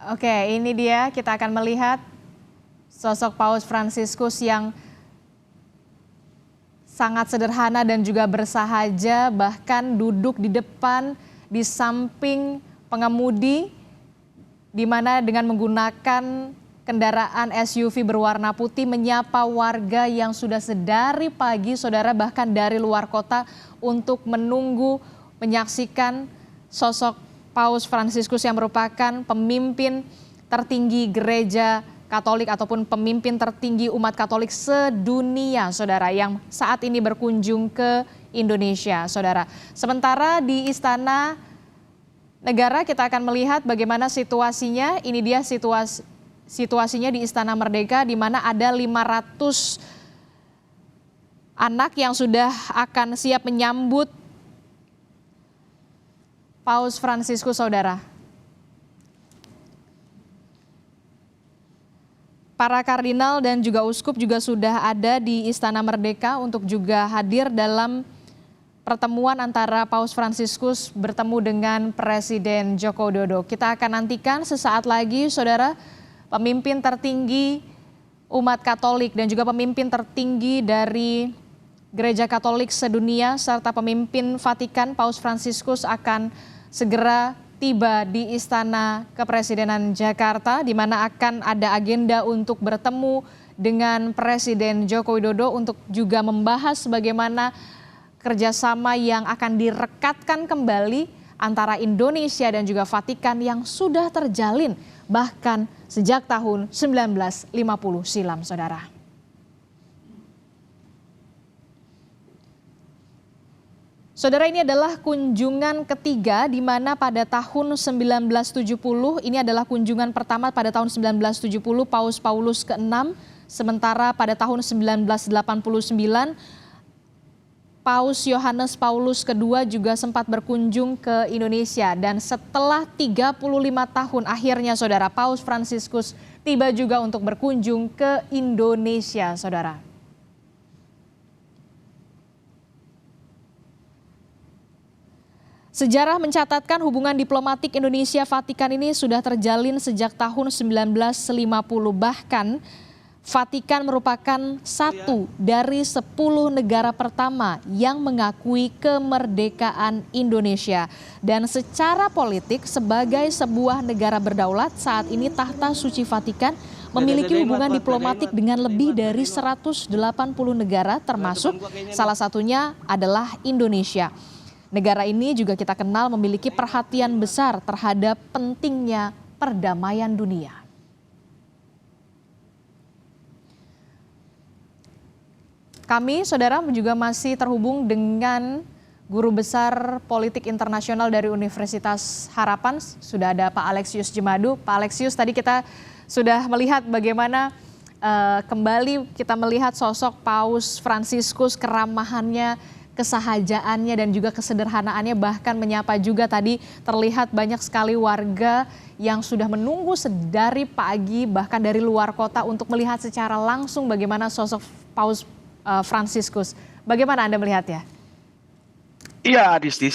Oke, ini dia kita akan melihat sosok Paus Fransiskus yang sangat sederhana dan juga bersahaja, bahkan duduk di depan, di samping pengemudi, di mana dengan menggunakan kendaraan SUV berwarna putih menyapa warga yang sudah sedari pagi, saudara, bahkan dari luar kota untuk menunggu menyaksikan sosok Paus Fransiskus yang merupakan pemimpin tertinggi gereja Katolik ataupun pemimpin tertinggi umat Katolik sedunia, saudara, yang saat ini berkunjung ke Indonesia, saudara. Sementara di Istana Negara kita akan melihat bagaimana situasinya. Ini dia situasinya di Istana Merdeka, di mana ada 500 anak yang sudah akan siap menyambut Paus Fransiskus, saudara. Para kardinal dan juga uskup juga sudah ada di Istana Merdeka untuk juga hadir dalam pertemuan antara Paus Fransiskus bertemu dengan Presiden Joko Widodo. Kita akan nantikan sesaat lagi, saudara, pemimpin tertinggi umat Katolik dan juga pemimpin tertinggi dari Gereja Katolik sedunia serta pemimpin Vatikan Paus Fransiskus akan segera tiba di Istana Kepresidenan Jakarta, di mana akan ada agenda untuk bertemu dengan Presiden Joko Widodo untuk juga membahas bagaimana kerjasama yang akan direkatkan kembali antara Indonesia dan juga Vatikan yang sudah terjalin bahkan sejak tahun 1950 silam, saudara. Saudara, ini adalah kunjungan ketiga di mana pada tahun 1970, ini adalah kunjungan pertama pada tahun 1970 Paus Paulus ke-6, sementara pada tahun 1989 Paus Yohanes Paulus II juga sempat berkunjung ke Indonesia, dan setelah 35 tahun akhirnya, saudara, Paus Fransiskus tiba juga untuk berkunjung ke Indonesia, saudara. Sejarah mencatatkan hubungan diplomatik Indonesia-Vatikan ini sudah terjalin sejak tahun 1950. Bahkan Vatikan merupakan satu dari 10 negara pertama yang mengakui kemerdekaan Indonesia. Dan secara politik sebagai sebuah negara berdaulat, saat ini tahta suci Vatikan memiliki hubungan diplomatik dengan lebih dari 180 negara, termasuk salah satunya adalah Indonesia. Negara ini juga kita kenal memiliki perhatian besar terhadap pentingnya perdamaian dunia. Kami, saudara, juga masih terhubung dengan Guru Besar Politik Internasional dari Universitas Harapan. Sudah ada Pak Alexius Jemadu. Pak Alexius, tadi kita sudah melihat bagaimana kembali kita melihat sosok Paus Fransiskus, keramahannya, kesahajaannya dan juga kesederhanaannya, bahkan menyapa juga tadi terlihat banyak sekali warga yang sudah menunggu sedari pagi bahkan dari luar kota untuk melihat secara langsung bagaimana sosok Paus Fransiskus. Bagaimana Anda melihatnya? Iya, Adisti,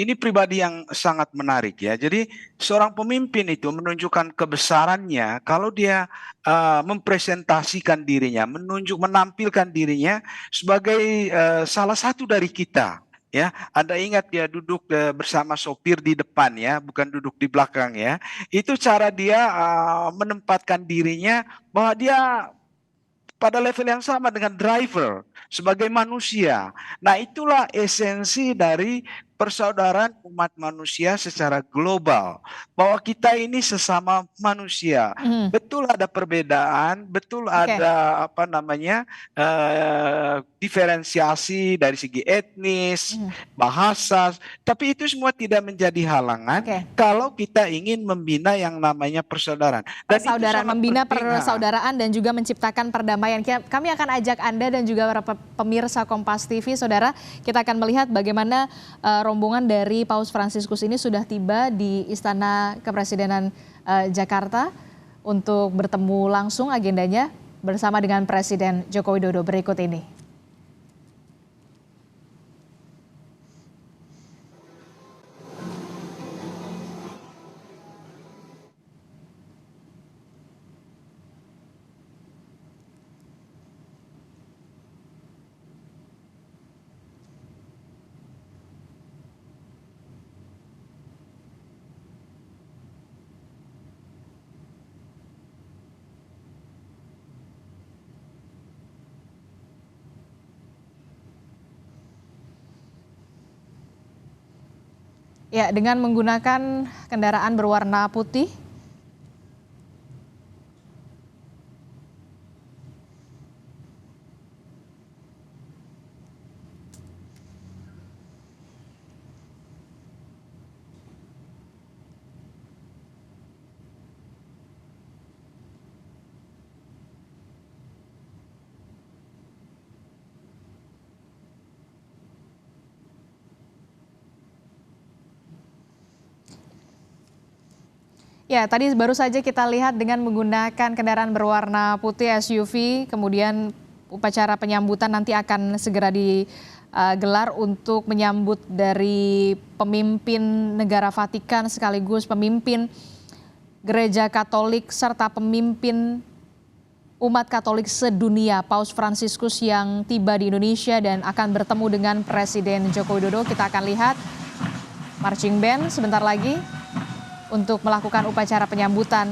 ini pribadi yang sangat menarik ya. Jadi seorang pemimpin itu menunjukkan kebesarannya kalau dia mempresentasikan dirinya, menampilkan dirinya sebagai salah satu dari kita. Ya, Anda ingat dia duduk bersama sopir di depan ya, bukan duduk di belakang ya. Itu cara dia menempatkan dirinya bahwa dia pada level yang sama dengan driver sebagai manusia. Nah, itulah esensi dari persaudaraan umat manusia secara global, bahwa kita ini sesama manusia. Betul ada perbedaan, betul ada diferensiasi dari segi etnis, bahasa, tapi itu semua tidak menjadi halangan kalau kita ingin membina yang namanya persaudaraan. Dan persaudaraan, membina persaudaraan dan juga menciptakan perdamaian. Kami akan ajak Anda dan juga para pemirsa Kompas TV, saudara, kita akan melihat bagaimana rombongan dari Paus Fransiskus ini sudah tiba di Istana Kepresidenan Jakarta untuk bertemu langsung agendanya bersama dengan Presiden Joko Widodo berikut ini. Ya, dengan menggunakan kendaraan berwarna putih. Ya, tadi baru saja kita lihat dengan menggunakan kendaraan berwarna putih SUV, kemudian upacara penyambutan nanti akan segera digelar untuk menyambut dari pemimpin negara Vatikan sekaligus pemimpin Gereja Katolik serta pemimpin umat Katolik sedunia, Paus Fransiskus yang tiba di Indonesia dan akan bertemu dengan Presiden Joko Widodo. Kita akan lihat marching band sebentar lagi untuk melakukan upacara penyambutan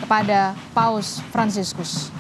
kepada Paus Fransiskus.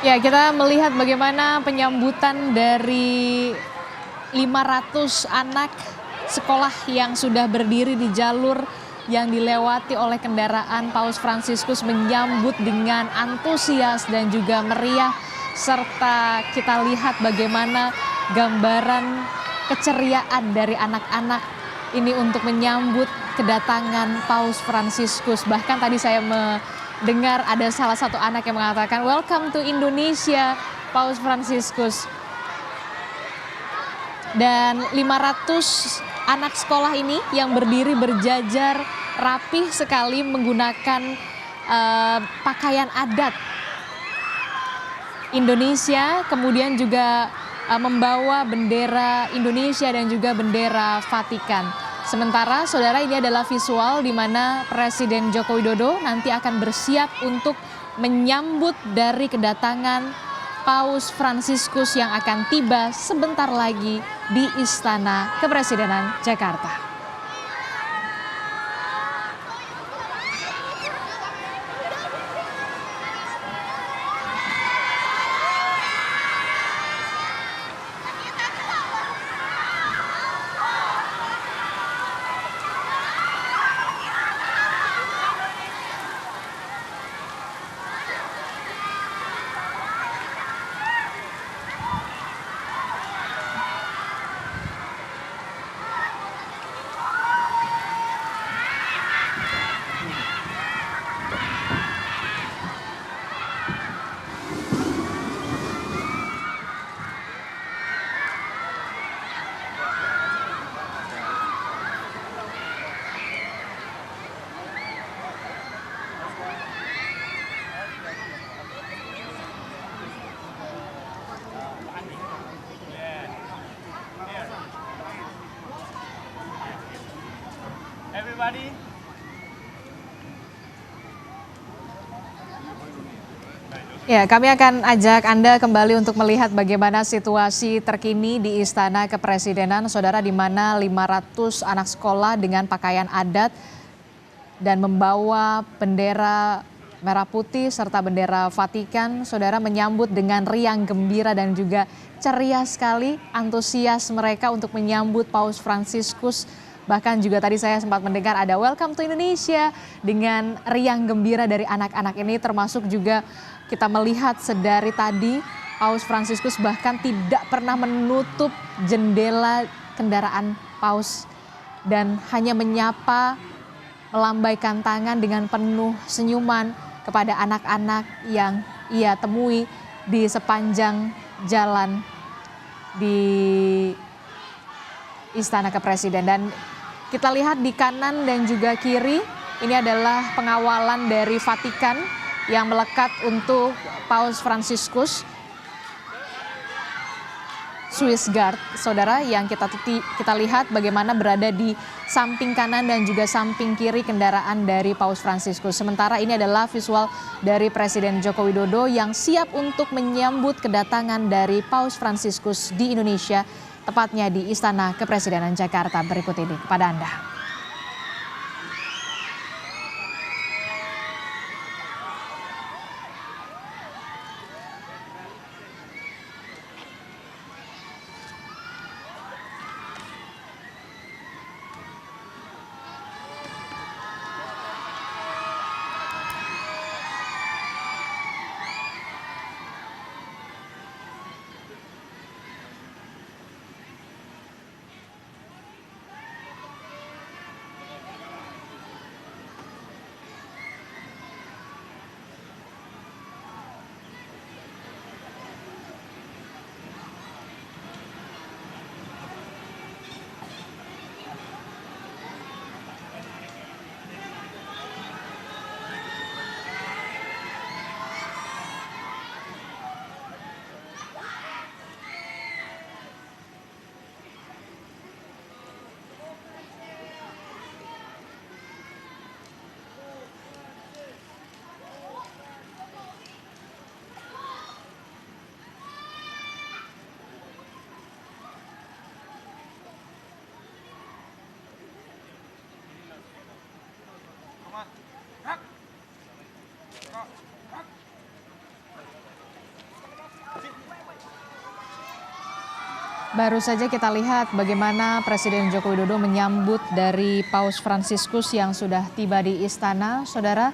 Ya, kita melihat bagaimana penyambutan dari 500 anak sekolah yang sudah berdiri di jalur yang dilewati oleh kendaraan Paus Fransiskus menyambut dengan antusias dan juga meriah, serta kita lihat bagaimana gambaran keceriaan dari anak-anak ini untuk menyambut kedatangan Paus Fransiskus. Bahkan tadi saya dengar ada salah satu anak yang mengatakan, "Welcome to Indonesia, Paus Fransiskus." Dan 500 anak sekolah ini yang berdiri berjajar rapih sekali menggunakan pakaian adat Indonesia, kemudian juga membawa bendera Indonesia dan juga bendera Vatikan. Sementara saudara, ini adalah visual di mana Presiden Joko Widodo nanti akan bersiap untuk menyambut dari kedatangan Paus Fransiskus yang akan tiba sebentar lagi di Istana Kepresidenan Jakarta. Everybody. Ya, kami akan ajak Anda kembali untuk melihat bagaimana situasi terkini di Istana Kepresidenan, Saudara, di mana 500 anak sekolah dengan pakaian adat dan membawa bendera merah putih serta bendera Vatikan, Saudara, menyambut dengan riang gembira dan juga ceria sekali antusias mereka untuk menyambut Paus Fransiskus. Bahkan juga tadi saya sempat mendengar ada Welcome to Indonesia dengan riang gembira dari anak-anak ini, termasuk juga kita melihat sedari tadi Paus Fransiskus bahkan tidak pernah menutup jendela kendaraan Paus dan hanya menyapa, melambaikan tangan dengan penuh senyuman kepada anak-anak yang ia temui di sepanjang jalan di Istana Kepresidenan. Dan kita lihat di kanan dan juga kiri, ini adalah pengawalan dari Vatikan yang melekat untuk Paus Fransiskus. Swiss Guard, Saudara, yang kita lihat bagaimana berada di samping kanan dan juga samping kiri kendaraan dari Paus Fransiskus. Sementara ini adalah visual dari Presiden Joko Widodo yang siap untuk menyambut kedatangan dari Paus Fransiskus di Indonesia, tepatnya di Istana Kepresidenan Jakarta. Berikut ini kepada Anda. Baru saja kita lihat bagaimana Presiden Joko Widodo menyambut dari Paus Fransiskus yang sudah tiba di istana, Saudara.